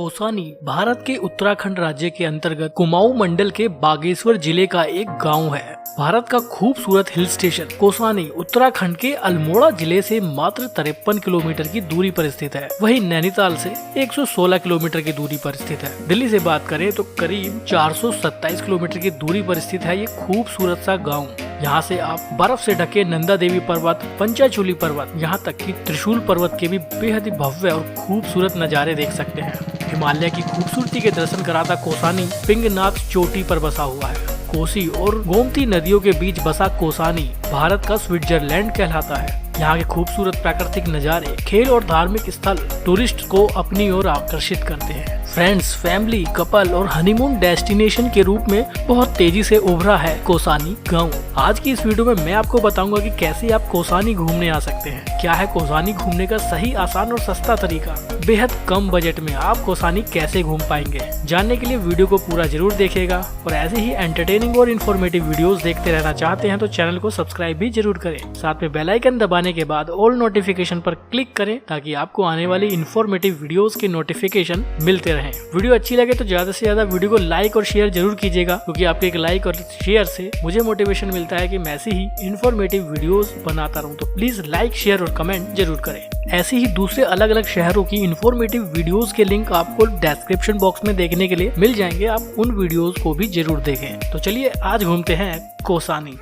कोसानी भारत के उत्तराखंड राज्य के अंतर्गत कुमाऊं मंडल के बागेश्वर जिले का एक गांव है। भारत का खूबसूरत हिल स्टेशन कोसानी उत्तराखंड के अल्मोड़ा जिले से मात्र 53 किलोमीटर की दूरी पर स्थित है। वहीं नैनीताल से 116 किलोमीटर की दूरी पर स्थित है। दिल्ली से बात करें तो करीब 427 किलोमीटर की दूरी पर स्थित है ये खूबसूरत सा गाँव। यहाँ से आप बर्फ से ढके नंदा देवी पर्वत, पंचाचूली पर्वत, यहाँ तक कि त्रिशूल पर्वत के भी बेहद ही भव्य और खूबसूरत नज़ारे देख सकते हैं। हिमालय की खूबसूरती के दर्शन कराता कोसानी पिंगनाथ चोटी पर बसा हुआ है। कोसी और गोमती नदियों के बीच बसा कोसानी भारत का स्विट्जरलैंड कहलाता है। यहाँ के खूबसूरत प्राकृतिक नज़ारे, खेल और धार्मिक स्थल टूरिस्ट को अपनी ओर आकर्षित करते हैं। फ्रेंड्स, फैमिली, कपल और हनीमून डेस्टिनेशन के रूप में बहुत तेजी से उभरा है कोसानी गांव। आज की इस वीडियो में मैं आपको बताऊंगा कि कैसे आप कोसानी घूमने आ सकते हैं। क्या है कोसानी घूमने का सही, आसान और सस्ता तरीका। बेहद कम बजट में आप कोसानी कैसे घूम पाएंगे, जानने के लिए वीडियो को पूरा जरूर देखिएगा। और ऐसे ही एंटरटेनिंग और इन्फॉर्मेटिव वीडियोस देखते रहना चाहते हैं तो चैनल को सब्सक्राइब भी जरूर करें। साथ में बेल आइकन दबाने के बाद ऑल नोटिफिकेशन पर क्लिक करें ताकि आपको आने वाली इन्फॉर्मेटिव वीडियोस के नोटिफिकेशन मिलते रहें। वीडियो अच्छी लगे तो ज्यादा से ज्यादा वीडियो को लाइक और शेयर जरूर कीजिएगा, क्योंकि आपके एक लाइक और शेयर से मुझे मोटिवेशन मिलता है कि मैं ऐसी ही इन्फॉर्मेटिव वीडियोस बनाता रहूं। तो प्लीज लाइक, शेयर और कमेंट जरूर करें। ऐसे ही दूसरे अलग अलग शहरों की इन्फॉर्मेटिव वीडियोस के लिंक आपको डिस्क्रिप्शन बॉक्स में देखने के लिए मिल जाएंगे। आप उन वीडियोस को भी जरूर देखें। तो चलिए आज घूमते हैं कोसानी।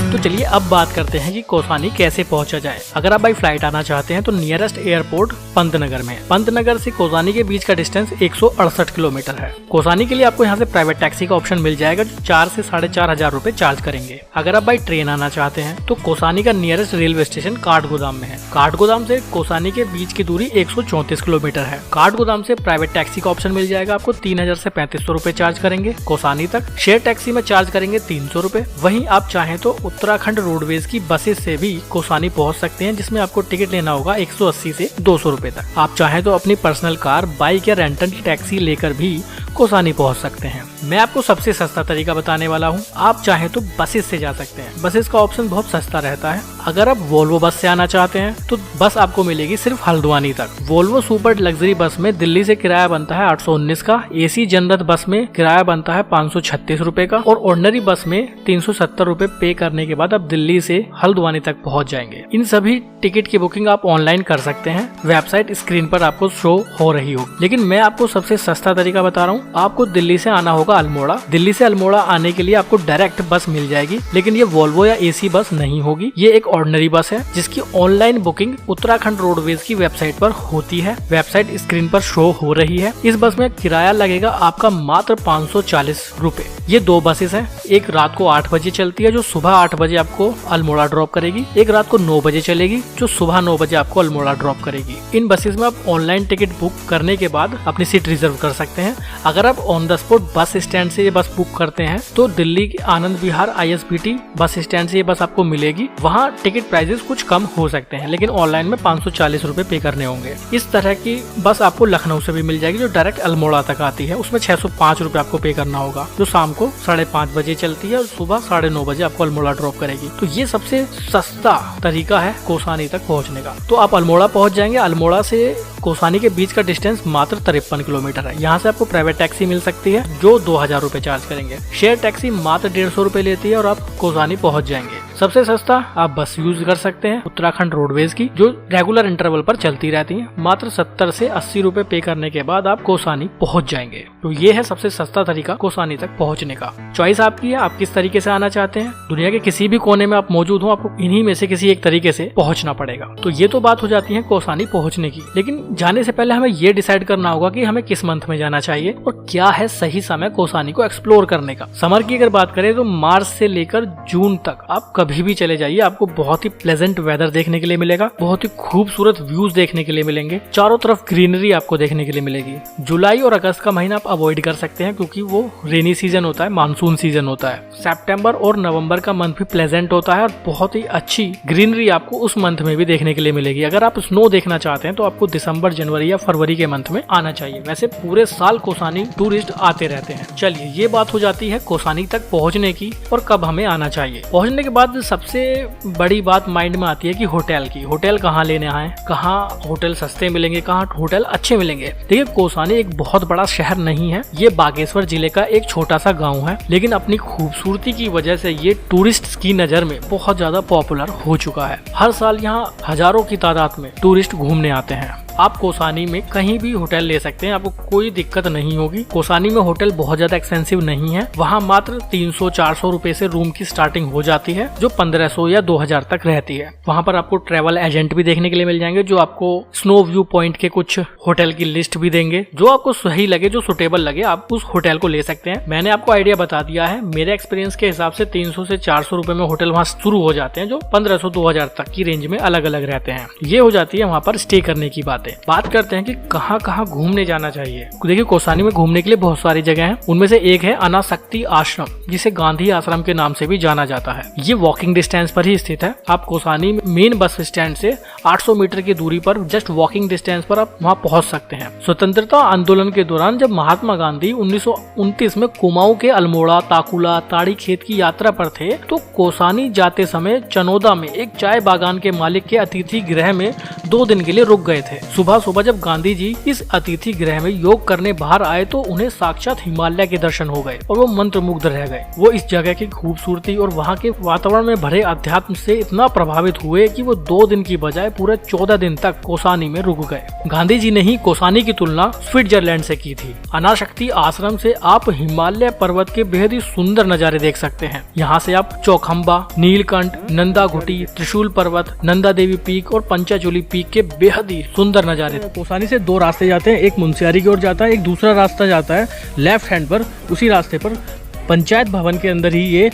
तो चलिए अब बात करते हैं कि कोसानी कैसे पहुंचा जाए। अगर आप बाई फ्लाइट आना चाहते हैं तो नियरेस्ट एयरपोर्ट पंतनगर में। पंतनगर से कोसानी के बीच का डिस्टेंस 168 किलोमीटर है। कोसानी के लिए आपको यहाँ से प्राइवेट टैक्सी का ऑप्शन मिल जाएगा जो 4 से 4,500 रुपए चार्ज करेंगे। अगर आप बाई ट्रेन आना चाहते हैं तो कोसानी का नियरेस्ट रेलवे स्टेशन काठगोदाम में है। काठगोदाम से कोसानी के बीच की दूरी 134 किलोमीटर है। काठगोदाम से प्राइवेट टैक्सी का ऑप्शन मिल जाएगा आपको 3,000 से 3,500 रुपए चार्ज करेंगे। कोसानी तक शेयर टैक्सी में चार्ज करेंगे 300 रुपए। वहीं आप चाहें तो उत्तराखंड रोडवेज की बसेस से भी कोसानी पहुंच सकते हैं, जिसमें आपको टिकट लेना होगा 180 से 200 रुपए तक। आप चाहें तो अपनी पर्सनल कार, बाइक या रेंटल टैक्सी लेकर भी कोसानी पहुंच सकते हैं। मैं आपको सबसे सस्ता तरीका बताने वाला हूं। आप चाहें तो बसेस से जा सकते हैं। बसेस का ऑप्शन बहुत सस्ता रहता है। अगर आप वोल्वो बस से आना चाहते हैं तो बस आपको मिलेगी सिर्फ हल्द्वानी तक। वोल्वो सुपर लग्जरी बस में दिल्ली से किराया बनता है 819 का। एसी जनरल बस में किराया बनता है 536 रुपए का। और ऑर्डिनरी बस में 370 रुपए पे करने के बाद आप दिल्ली से हल्द्वानी तक पहुंच जाएंगे। इन सभी टिकट की बुकिंग आप ऑनलाइन कर सकते हैं। वेबसाइट स्क्रीन पर आपको शो हो रही होगी। लेकिन मैं आपको सबसे सस्ता तरीका बता रहा हूँ। आपको दिल्ली से आना होगा अल्मोड़ा। दिल्ली से अल्मोड़ा आने के लिए आपको डायरेक्ट बस मिल जाएगी, लेकिन ये वोल्वो या एसी बस नहीं होगी। ये एक ऑर्डिनरी बस है जिसकी ऑनलाइन बुकिंग उत्तराखंड रोडवेज की वेबसाइट पर होती है। वेबसाइट स्क्रीन पर शो हो रही है। इस बस में किराया लगेगा आपका मात्र 540 रुपए। ये 2 बसेस हैं। एक रात को 8 बजे चलती है जो सुबह 8 बजे आपको अल्मोड़ा ड्रॉप करेगी। एक रात को 9 बजे चलेगी जो सुबह 9 बजे आपको अल्मोड़ा ड्रॉप करेगी। इन बसेस में आप ऑनलाइन टिकट बुक करने के बाद अपनी सीट रिजर्व कर सकते हैं। अगर आप on the spot bus stand से ये बस बुक करते हैं तो दिल्ली के Anand Vihar ISBT bus stand से ये बस आपको मिलेगी। वहाँ टिकट प्राइसेस कुछ कम हो सकते हैं, लेकिन ऑनलाइन में 540 रुपए पे करने होंगे। इस तरह की बस आपको लखनऊ से भी मिल जाएगी जो डायरेक्ट अल्मोड़ा तक आती है। उसमें 605 रुपए आपको पे करना होगा, जो शाम को 5:30 बजे चलती है और सुबह 9:30 बजे आपको अल्मोड़ा ड्रॉप करेगी। तो ये सबसे सस्ता तरीका है कोसानी तक पहुँचने का। तो आप अल्मोड़ा पहुँच जाएंगे। अल्मोड़ा से कोसानी के बीच का डिस्टेंस मात्र 53 किलोमीटर है। यहाँ से आपको प्राइवेट टैक्सी मिल सकती है जो 2,000 रुपए चार्ज करेंगे। शेयर टैक्सी मात्र 150 रुपए लेती है और आप कोसानी पहुँच जाएंगे। सबसे सस्ता आप बस यूज कर सकते हैं उत्तराखंड रोडवेज की, जो रेगुलर इंटरवल पर चलती रहती है। मात्र 70 से 80 रुपए पे करने के बाद आप कोसानी पहुँच जाएंगे। तो ये है सबसे सस्ता तरीका कोसानी तक पहुँचने का। चॉइस आपकी है, आप किस तरीके से आना चाहते हैं। दुनिया के किसी भी कोने में आप मौजूद हो, आपको इन्हीं में से किसी एक तरीके से पहुँचना पड़ेगा। तो ये तो बात हो जाती है कोसानी पहुँचने की। लेकिन जाने से पहले हमें ये डिसाइड करना होगा कि हमें किस मंथ में जाना चाहिए और क्या है सही समय कोसानी को एक्सप्लोर करने का। समर की अगर बात करें तो मार्च से लेकर जून तक आप कभी भी चले जाइए, आपको बहुत ही प्लेजेंट वेदर देखने के लिए मिलेगा, बहुत ही खूबसूरत व्यूज देखने के लिए मिलेंगे, चारों तरफ ग्रीनरी आपको देखने के लिए मिलेगी। जुलाई और अगस्त का महीना आप अवॉइड कर सकते हैं क्योंकि वो रेनी सीजन होता है, मानसून सीजन होता है। सितंबर और नवंबर का मंथ भी प्लेजेंट होता है और बहुत ही अच्छी ग्रीनरी आपको उस मंथ में भी देखने के लिए मिलेगी। अगर आप स्नो देखना चाहते हैं तो आपको दिसंबर, जनवरी या फरवरी के मंथ में आना चाहिए। वैसे पूरे साल कोसानी टूरिस्ट आते रहते हैं। चलिए, ये बात हो जाती है कोसानी तक पहुंचने की और कब हमें आना चाहिए। पहुंचने के बाद सबसे बड़ी बात माइंड में आती है कि होटल की। होटल कहाँ लेने आए, कहाँ होटल सस्ते मिलेंगे, कहाँ होटल अच्छे मिलेंगे। देखिए, कोसानी एक बहुत बड़ा शहर नहीं है, ये बागेश्वर जिले का एक छोटा सा गाँव है, लेकिन अपनी खूबसूरती की वजह से ये टूरिस्ट की नजर में बहुत ज्यादा पॉपुलर हो चुका है। हर साल यहाँ हजारों की तादाद में टूरिस्ट घूमने आते हैं। आप कोसानी में कहीं भी होटल ले सकते हैं, आपको कोई दिक्कत नहीं होगी। कोसानी में होटल बहुत ज्यादा एक्सपेंसिव नहीं है, वहाँ मात्र 300-400 रुपए से रूम की स्टार्टिंग हो जाती है, जो 1500 या 2000 तक रहती है। वहाँ पर आपको ट्रैवल एजेंट भी देखने के लिए मिल जाएंगे, जो आपको स्नो व्यू पॉइंट के कुछ होटल की लिस्ट भी देंगे। जो आपको सही लगे, जो सुटेबल लगे, आप उस होटल को ले सकते हैं। मैंने आपको आइडिया बता दिया है, मेरे एक्सपीरियंस के हिसाब से 300 से 400 रुपए में होटल वहाँ शुरू हो जाते हैं, जो 1500-2000 तक की रेंज में अलग अलग रहते हैं। ये हो जाती है वहाँ पर स्टे करने की बात। बात करते हैं कि कहाँ कहाँ घूमने जाना चाहिए। देखिए, कोसानी में घूमने के लिए बहुत सारी जगह हैं। उनमें से एक है अनासक्ति आश्रम, जिसे गांधी आश्रम के नाम से भी जाना जाता है। ये वॉकिंग डिस्टेंस पर ही स्थित है। आप कोसानी मेन बस स्टैंड से 800 मीटर की दूरी पर जस्ट वॉकिंग डिस्टेंस पर आप वहाँ पहुँच सकते हैं। स्वतंत्रता आंदोलन के दौरान जब महात्मा गांधी 1929 में कुमाऊं के अल्मोड़ा, ताकुला, ताड़ी खेत की यात्रा पर थे, तो कोसानी जाते समय चनोदा में एक चाय बागान के मालिक के अतिथि गृह में 2 दिन के लिए रुक गए थे। सुबह सुबह जब गांधी जी इस अतिथि गृह में योग करने बाहर आए तो उन्हें साक्षात हिमालय के दर्शन हो गए और वो मंत्रमुग्ध रह गए। वो इस जगह की खूबसूरती और वहाँ के वातावरण में भरे अध्यात्म से इतना प्रभावित हुए कि वो 2 दिन की बजाय पूरे 14 दिन तक कोसानी में रुक गए। गांधी जी ने ही कोसानी की तुलना स्विट्जरलैंड से की थी। अनाशक्ति आश्रम से आप हिमालय पर्वत के बेहद ही सुंदर नजारे देख सकते हैं। यहाँ से आप चौखंबा, नीलकंठ, नंदा घुटी, त्रिशूल पर्वत, नंदा देवी पीक और पंचाचूली पीक के बेहद ही सुंदर नजारे। कोसानी से 2 रास्ते जाते हैं, एक मुंशियारी की ओर जाता है, एक दूसरा रास्ता जाता है लेफ्ट हैंड पर। उसी रास्ते पर पंचायत भवन के अंदर ही ये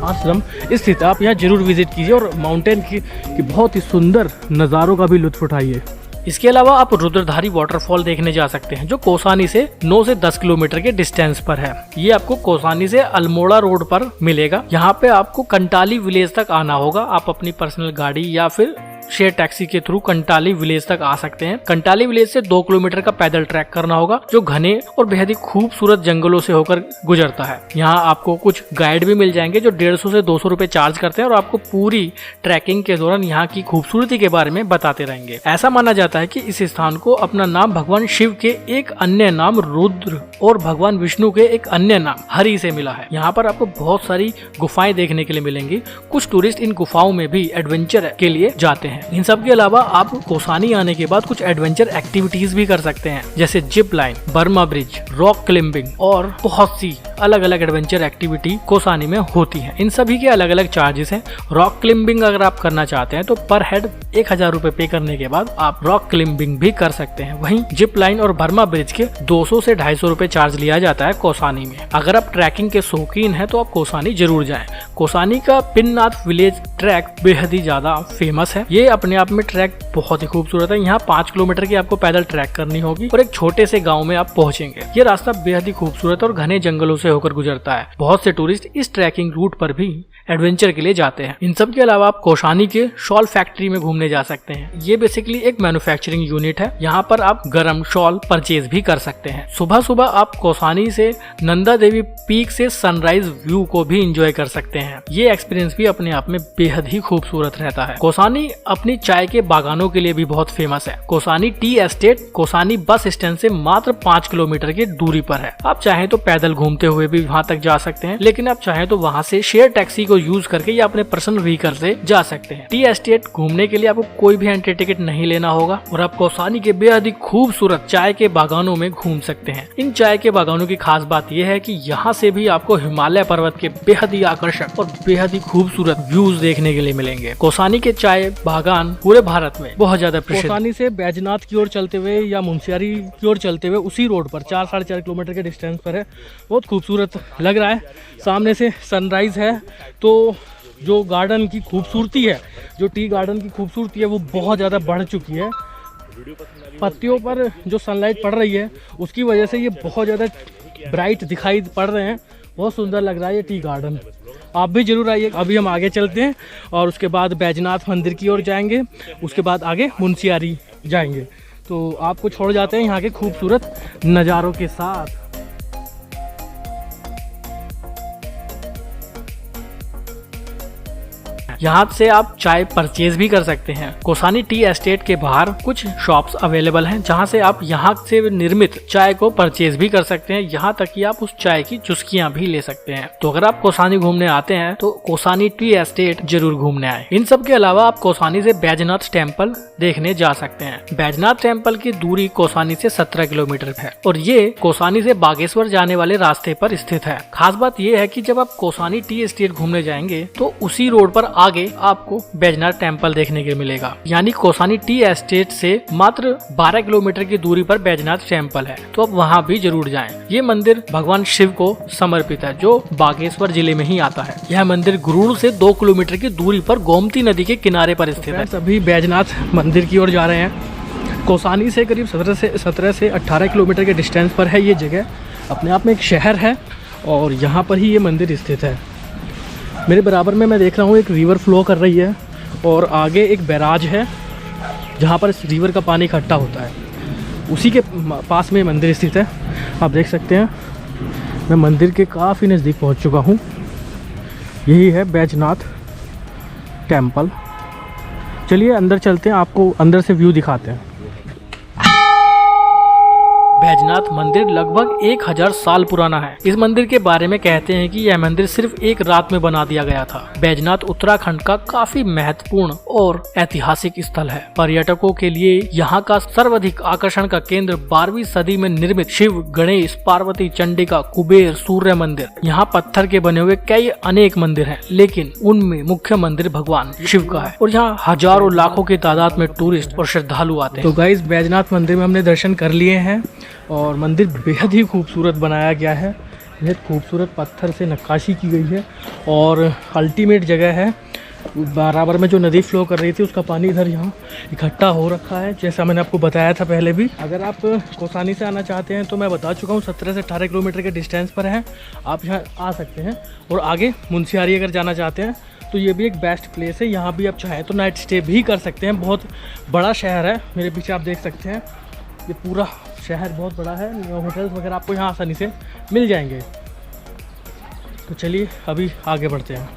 आश्रम स्थित है। आप यहाँ जरूर विजिट कीजिए और माउंटेन की बहुत ही सुंदर नज़ारों का भी लुत्फ उठाइए। इसके अलावा आप रुद्रधारी वाटरफॉल देखने जा सकते हैं, जो कोसानी से 9 से 10 किलोमीटर के डिस्टेंस पर है। ये आपको कोसानी से अल्मोड़ा रोड पर मिलेगा। यहाँ पे आपको कंटाली विलेज तक आना होगा। आप अपनी पर्सनल गाड़ी या फिर शेयर टैक्सी के थ्रू कंटाली विलेज तक आ सकते हैं। कंटाली विलेज से 2 किलोमीटर का पैदल ट्रैक करना होगा, जो घने और बेहद ही खूबसूरत जंगलों से होकर गुजरता है। यहाँ आपको कुछ गाइड भी मिल जाएंगे जो 150 से 200 रुपए चार्ज करते हैं और आपको पूरी ट्रैकिंग के दौरान यहाँ की खूबसूरती के बारे में बताते रहेंगे। ऐसा माना जाता है कि इस स्थान को अपना नाम भगवान शिव के एक अन्य नाम रुद्र और भगवान विष्णु के एक अन्य नाम हरि से मिला है। यहाँ पर आपको बहुत सारी गुफाएं देखने के लिए मिलेंगी। कुछ टूरिस्ट इन गुफाओं में भी एडवेंचर के लिए जाते हैं। इन सब के अलावा आप कोसानी आने के बाद कुछ एडवेंचर एक्टिविटीज भी कर सकते हैं, जैसे zip line, Burma bridge, rock climbing और बहुत सी अलग अलग एडवेंचर एक्टिविटी कोसानी में होती है। इन सभी के अलग अलग चार्जेस हैं। रॉक क्लाइंबिंग अगर आप करना चाहते हैं तो पर हेड 1000 रुपए पे करने के बाद आप रॉक क्लाइंबिंग भी कर सकते हैं। वहीं जिप लाइन और बर्मा ब्रिज के 200 से 250 रुपए चार्ज लिया जाता है कोसानी में। अगर आप ट्रैकिंग के शौकीन हैं तो आप कोसानी जरूर जाएं। कोसानी का पिननाथ विलेज ट्रैक बेहद ही ज्यादा फेमस है। ये अपने आप में ट्रैक बहुत ही खूबसूरत है। यहाँ 5 किलोमीटर की आपको पैदल ट्रैक करनी होगी और एक छोटे से गांव में आप पहुंचेंगे। ये रास्ता बेहद ही खूबसूरत और घने जंगलों से होकर गुजरता है। बहुत से टूरिस्ट इस ट्रैकिंग रूट पर भी एडवेंचर के लिए जाते हैं। इन सब के अलावा आप कोसानी के शॉल फैक्ट्री में घूमने जा सकते हैं। ये बेसिकली एक मैन्युफैक्चरिंग यूनिट है। यहाँ पर आप गर्म शॉल परचेज भी कर सकते हैं। सुबह सुबह आप कोसानी से नंदा देवी पीक से सनराइज व्यू को भी एंजॉय कर सकते हैं। ये एक्सपीरियंस भी अपने आप में बेहद ही खूबसूरत रहता है। कोसानी अपनी चाय के बागानों के लिए भी बहुत फेमस है। Kausani tea estate Kausani bus stand से मात्र 5 किलोमीटर की दूरी पर है। आप चाहें तो पैदल घूमते हुए भी वहाँ तक जा सकते हैं, लेकिन आप चाहें तो वहाँ से शेयर टैक्सी को यूज करके या अपने पर्सनल व्हीकल से जा सकते हैं। टी एस्टेट घूमने के लिए आपको कोई भी एंट्री टिकट नहीं लेना होगा और आप कोसानी के बेहद ही खूबसूरत चाय के बागानों में घूम सकते हैं। इन चाय के बागानों की खास बात यह है कि यहाँ से भी आपको हिमालय पर्वत के बेहद ही आकर्षक और बेहद ही खूबसूरत व्यूज देखने के लिए मिलेंगे। कोसानी के चाय बागान पूरे भारत में बहुत ज्यादा प्रसिद्ध। कोसानी से बैजनाथ की ओर चलते हुए या मुंशियारी की ओर चलते हुए उसी रोड पर 4-4.5 किलोमीटर के डिस्टेंस पर है। बहुत खूबसूरत लग रहा है। सामने से सनराइज है तो जो गार्डन की खूबसूरती है, जो टी गार्डन की खूबसूरती है वो बहुत ज़्यादा बढ़ चुकी है। पत्तियों पर जो सनलाइट पड़ रही है उसकी वजह से ये बहुत ज़्यादा ब्राइट दिखाई पड़ रहे हैं। बहुत सुंदर लग रहा है ये टी गार्डन। आप भी जरूर आइए। अभी हम आगे चलते हैं और उसके बाद बैजनाथ मंदिर की ओर जाएंगे, उसके बाद आगे मुंशियारी जाएंगे। तो आपको छोड़ जाते हैं यहाँ के खूबसूरत नज़ारों के साथ। यहाँ से आप चाय परचेज भी कर सकते हैं। कोसानी टी एस्टेट के बाहर कुछ शॉप्स अवेलेबल हैं जहाँ से आप यहाँ से निर्मित चाय को परचेज भी कर सकते हैं। यहाँ तक कि आप उस चाय की चुस्कियाँ भी ले सकते हैं। तो अगर आप कोसानी घूमने आते हैं तो कोसानी टी एस्टेट जरूर घूमने आए। इन सब के अलावा आप कोसानी से बैजनाथ टेम्पल देखने जा सकते हैं। बैजनाथ टेम्पल की दूरी कोसानी से 17 किलोमीटर है और ये कोसानी से बागेश्वर जाने वाले रास्ते पर स्थित है। खास बात ये है कि जब आप कोसानी टी एस्टेट घूमने जाएंगे तो उसी रोड पर आगे आपको बैजनाथ टेम्पल देखने के मिलेगा। यानी कोसानी टी एस्टेट से मात्र 12 किलोमीटर की दूरी पर बैजनाथ टेम्पल है, तो आप वहाँ भी जरूर जाएं। ये मंदिर भगवान शिव को समर्पित है जो बागेश्वर जिले में ही आता है। यह मंदिर गुरूर से 2 किलोमीटर की दूरी पर गोमती नदी के किनारे पर स्थित है। सभी बैजनाथ मंदिर की ओर जा रहे हैं। कोसानी से करीब 17 से 18 किलोमीटर के डिस्टेंस पर है ये जगह। अपने आप में एक शहर है और यहाँ पर ही ये मंदिर स्थित है। मेरे बराबर में मैं देख रहा हूँ एक रिवर फ्लो कर रही है और आगे एक बैराज है जहाँ पर इस रिवर का पानी इकट्ठा होता है। उसी के पास में मंदिर स्थित है। आप देख सकते हैं मैं मंदिर के काफ़ी नज़दीक पहुँच चुका हूँ। यही है बैजनाथ टेम्पल। चलिए अंदर चलते हैं, आपको अंदर से व्यू दिखाते हैं। बैजनाथ मंदिर लगभग 1000 साल पुराना है। इस मंदिर के बारे में कहते हैं कि यह मंदिर सिर्फ एक रात में बना दिया गया था। बैजनाथ उत्तराखंड का काफी महत्वपूर्ण और ऐतिहासिक स्थल है। पर्यटकों के लिए यहाँ का सर्वाधिक आकर्षण का केंद्र 12वीं सदी में निर्मित शिव, गणेश, पार्वती, चंडिका, कुबेर, सूर्य मंदिर। यहाँ पत्थर के बने हुए कई अनेक मंदिर हैं, लेकिन उनमें मुख्य मंदिर भगवान शिव का है और यहाँ हजारों लाखों की तादाद में टूरिस्ट और श्रद्धालु आते हैं। तो गाइस, बैजनाथ मंदिर में हमने दर्शन कर लिए हैं और मंदिर बेहद ही खूबसूरत बनाया गया है। बेहद खूबसूरत पत्थर से नक्काशी की गई है और अल्टीमेट जगह है। बराबर में जो नदी फ्लो कर रही थी उसका पानी इधर यहाँ इकट्ठा हो रखा है, जैसा मैंने आपको बताया था पहले भी। अगर आप कोसानी से आना चाहते हैं तो मैं बता चुका हूँ 17 से 18 किलोमीटर के डिस्टेंस पर है, आप यहाँ आ सकते हैं। और आगे मुंशियारी अगर जाना चाहते हैं तो ये भी एक बेस्ट प्लेस है। यहाँ भी आप चाहें तो नाइट स्टे भी कर सकते हैं। बहुत बड़ा शहर है, मेरे पीछे आप देख सकते हैं ये पूरा शहर बहुत बड़ा है। होटल्स वगैरह आपको यहाँ आसानी से मिल जाएंगे। तो चलिए अभी आगे बढ़ते हैं।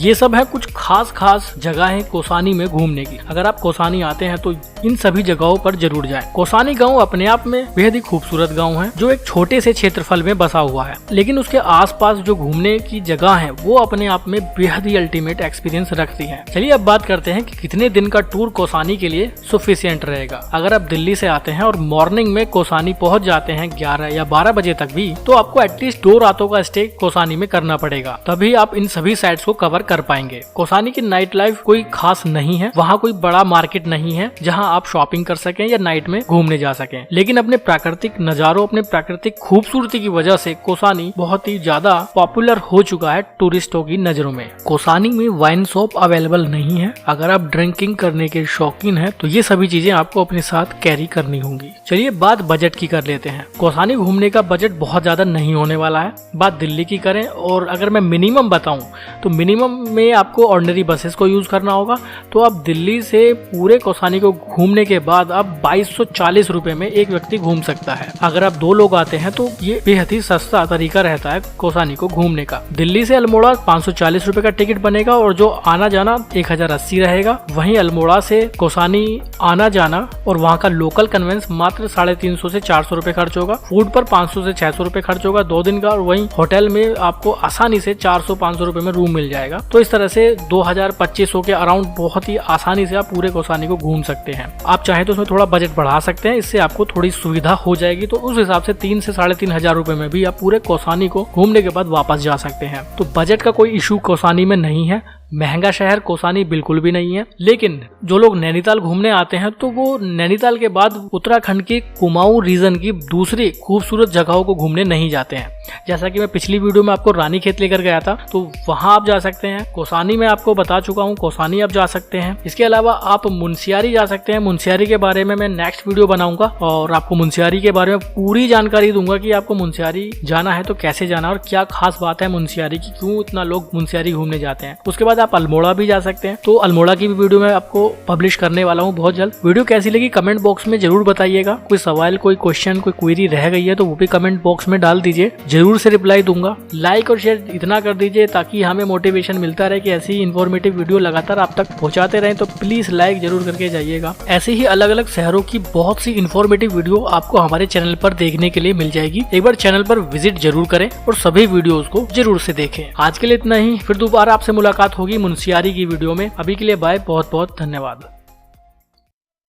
ये सब है कुछ खास जगहें कोसानी में घूमने की। अगर आप कोसानी आते हैं तो इन सभी जगहों पर जरूर जाएं। कोसानी गांव अपने आप में बेहद ही खूबसूरत गांव है जो एक छोटे से क्षेत्रफल में बसा हुआ है, लेकिन उसके आसपास जो घूमने की जगह है वो अपने आप में बेहद ही अल्टीमेट एक्सपीरियंस रखती है। चलिए अब बात करते हैं कि कितने दिन का टूर कोसानी के लिए सफिशिएंट रहेगा। अगर आप दिल्ली से आते हैं और मॉर्निंग में कोसानी पहुँच जाते हैं 11 या 12 बजे तक भी, तो आपको एटलीस्ट 2 रातों का स्टे कोसानी में करना पड़ेगा, तभी आप इन सभी साइट्स को कवर कर पाएंगे। कोसानी की नाइट लाइफ कोई खास नहीं है। वहाँ कोई बड़ा मार्केट नहीं है जहाँ आप शॉपिंग कर सकें या नाइट में घूमने जा सकें, लेकिन अपने प्राकृतिक नजारों, अपने प्राकृतिक खूबसूरती की वजह से कोसानी बहुत ही ज्यादा पॉपुलर हो चुका है टूरिस्टों की नजरों में। कोसानी में वाइन शॉप अवेलेबल नहीं है। अगर आप ड्रिंकिंग करने के शौकीन हैं तो ये सभी चीजें आपको अपने साथ कैरी करनी होंगी। चलिए बात बजट की कर लेते हैं। कोसानी घूमने का बजट बहुत ज्यादा नहीं होने वाला है। बात दिल्ली की करें और अगर मैं मिनिमम बताऊं तो मिनिमम में आपको ऑर्डिनरी बसेस को यूज करना होगा। तो आप दिल्ली से पूरे कोसानी को घूमने के बाद आप 2240 रुपए में एक व्यक्ति घूम सकता है। अगर आप 2 लोग आते हैं तो ये बेहद ही सस्ता तरीका रहता है कोसानी को घूमने का। दिल्ली से अल्मोड़ा 540 रुपए का टिकट बनेगा और जो आना जाना 1080 रहेगा। वहीं अल्मोड़ा से कोसानी आना जाना और वहाँ का लोकल कन्वेंस मात्र 350 से 400 रुपए खर्च होगा। फूड पर 500 से 600 रुपए खर्च होगा 2 दिन का, और वहीं होटल में आपको आसानी से 400-500 रुपए में रूम मिल जाएगा। तो इस तरह से 2000-2500 के अराउंड बहुत ही आसानी से आप पूरे कोसानी को घूम सकते हैं। आप चाहें तो उसमें थोड़ा बजट बढ़ा सकते हैं, इससे आपको थोड़ी सुविधा हो जाएगी। तो उस हिसाब से 3 से 3500 रुपए में भी आप पूरे कोसानी को घूमने के बाद वापस जा सकते हैं। तो बजट का कोई इशू कोसानी में नहीं है। महंगा शहर कौसानी बिल्कुल भी नहीं है, लेकिन जो लोग नैनीताल घूमने आते हैं तो वो नैनीताल के बाद उत्तराखंड के कुमाऊं रीजन की दूसरी खूबसूरत जगहों को घूमने नहीं जाते हैं। जैसा कि मैं पिछली वीडियो में आपको रानीखेत लेकर गया था, तो वहां आप जा सकते हैं। कौसानी में आपको बता चुका हूं, कौसानी आप जा सकते हैं। इसके अलावा आप मुनस्यारी जा सकते हैं। मुनस्यारी के बारे में मैं नेक्स्ट वीडियो बनाऊंगा और आपको मुनस्यारी के बारे में पूरी जानकारी दूंगा कि आपको मुनस्यारी जाना है तो कैसे जाना और क्या खास बात है मुनस्यारी की, क्यों इतना लोग मुनस्यारी घूमने जाते हैं। उसके बाद आप अल्मोड़ा भी जा सकते हैं, तो अल्मोड़ा की भी वीडियो मैं आपको पब्लिश करने वाला हूँ बहुत जल्द। वीडियो कैसी लगी कमेंट बॉक्स में जरूर बताइएगा। कोई सवाल, कोई क्वेश्चन, कोई क्वेरी रह गई है तो वो भी कमेंट बॉक्स में डाल दीजिए, जरूर से रिप्लाई दूंगा। लाइक और शेयर इतना कर दीजिए ताकि हमें मोटिवेशन मिलता रहे कि ऐसी इन्फॉर्मेटिव वीडियो लगातार आप तक पहुंचाते रहें। तो प्लीज लाइक जरूर करके जाइएगा। ऐसे ही अलग अलग शहरों की बहुत सी इन्फॉर्मेटिव वीडियो आपको हमारे चैनल पर देखने के लिए मिल जाएगी। एक बार चैनल पर विजिट जरूर करें और सभी वीडियोस को जरूर से देखें। आज के लिए इतना ही, फिर दोबारा आपसे मुलाकात होगी मुनस्यारी की वीडियो में। अभी के लिए बाय, बहुत बहुत धन्यवाद।